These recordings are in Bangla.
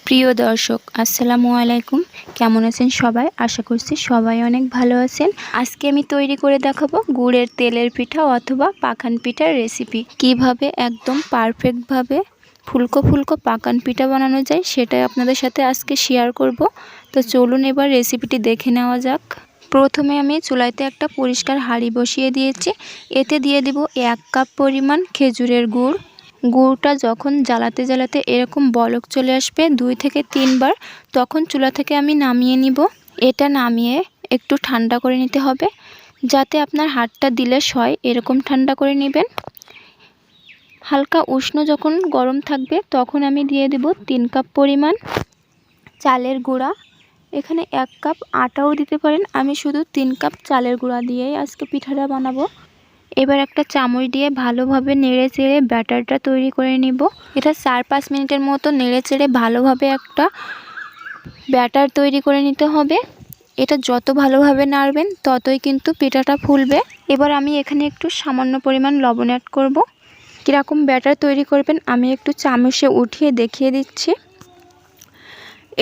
প্রিয় দর্শক আসসালামু আলাইকুম। কেমন আছেন সবাই? আশা করছি সবাই অনেক ভালো আছেন। আজকে আমি তৈরি করে দেখাবো গুড়ের তেলের পিঠা অথবা পাখান পিঠার রেসিপি। কিভাবে একদম পারফেক্টভাবে ফুলকো ফুলকো পাকান পিঠা বানানো যায় সেটাই আপনাদের সাথে আজকে শেয়ার করব। তো চলুন এবার রেসিপিটি দেখে নেওয়া যাক। প্রথমে আমি চুলাইতে একটা পরিষ্কার হাঁড়ি বসিয়ে দিয়েছি। এতে দিয়ে দিব 1 কাপ পরিমাণ খেজুরের গুড়। গুড়টা যখন জ্বালাতে জ্বালাতে এরকম বলক চলে আসবে 2 থেকে 3 বার, তখন চুলা থেকে আমি নামিয়ে নিব। এটা নামিয়ে একটু ঠান্ডা করে নিতে হবে, যাতে আপনার হাতটা দিলে সয় এরকম ঠান্ডা করে নেবেন। হালকা উষ্ণ যখন গরম থাকবে তখন আমি দিয়ে দেব 3 কাপ পরিমাণ চালের গুঁড়া। এখানে 1 কাপ আটাও দিতে পারেন, আমি শুধু 3 কাপ চালের গুঁড়া দিয়েই আজকে পিঠাটা বানাবো। এবার একটা চামচ দিয়ে ভালোভাবে নেড়ে চেড়ে ব্যাটারটা তৈরি করে নিব। এটা 4-5 মিনিটের মতো নেড়ে চেড়ে ভালোভাবে একটা ব্যাটার তৈরি করে নিতে হবে। এটা যত ভালোভাবে নাড়বেন ততই কিন্তু পিঠাটা ফুলবে। এবার আমি এখানে একটু সামান্য পরিমাণ লবণ অ্যাড করব। কীরকম ব্যাটার তৈরি করবেন আমি একটু চামচে উঠিয়ে দেখিয়ে দিচ্ছি।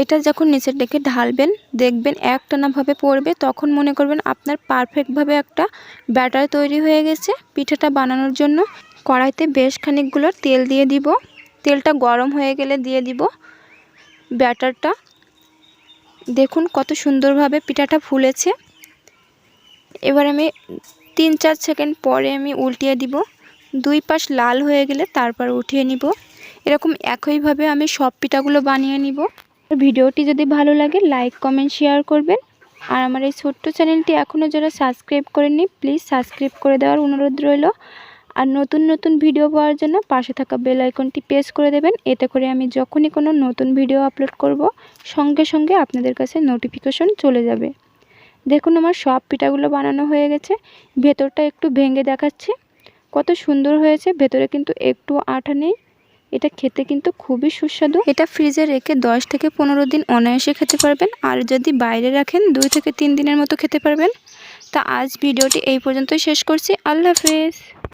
এটা যখন নিচের দিকে ঢালবেন দেখবেন একটানাভাবে পড়বে, তখন মনে করবেন আপনার পারফেক্টভাবে একটা ব্যাটার তৈরি হয়ে গেছে পিঠাটা বানানোর জন্য। কড়াইতে বেশ খানিকগুলো তেল দিয়ে দিব। তেলটা গরম হয়ে গেলে দিয়ে দিব ব্যাটারটা। দেখুন কত সুন্দরভাবে পিঠাটা ফুলেছে। এবার আমি 3-4 সেকেন্ড পরে আমি উল্টিয়ে দিব। 2 পাশ লাল হয়ে গেলে তারপর উঠিয়ে নিব। এরকম একইভাবে আমি সব পিঠাগুলো বানিয়ে নিব। ভিডিওটি যদি ভালো লাগে লাইক কমেন্ট শেয়ার করবেন। আর আমার এই ছোট্ট চ্যানেলটি এখনও যারা সাবস্ক্রাইব করেননি প্লিজ সাবস্ক্রাইব করে দেওয়ার অনুরোধ রইল। আর নতুন নতুন ভিডিও পাওয়ার জন্য পাশে থাকা বেল আইকনটি প্রেস করে দেবেন। এতে করে আমি যখনই কোনো নতুন ভিডিও আপলোড করব সঙ্গে সঙ্গে আপনাদের কাছে নোটিফিকেশন চলে যাবে। দেখুন আমার সব পিঠাগুলো বানানো হয়ে গেছে। ভেতরটা একটু ভেঙে দেখাচ্ছি, কত সুন্দর হয়েছে। ভেতরে কিন্তু একটু আঠা নেই। এটা খেতে কিন্তু খুবই সুস্বাদু। এটা ফ্রিজে রেখে 10 থেকে 15 দিন অনায়াসে খেতে পারবেন। আর যদি বাইরে রাখেন 2 থেকে 3 দিনের মতো খেতে পারবেন। তা আজ ভিডিওটি এই পর্যন্তই শেষ করছি। আল্লাহ হাফেজ।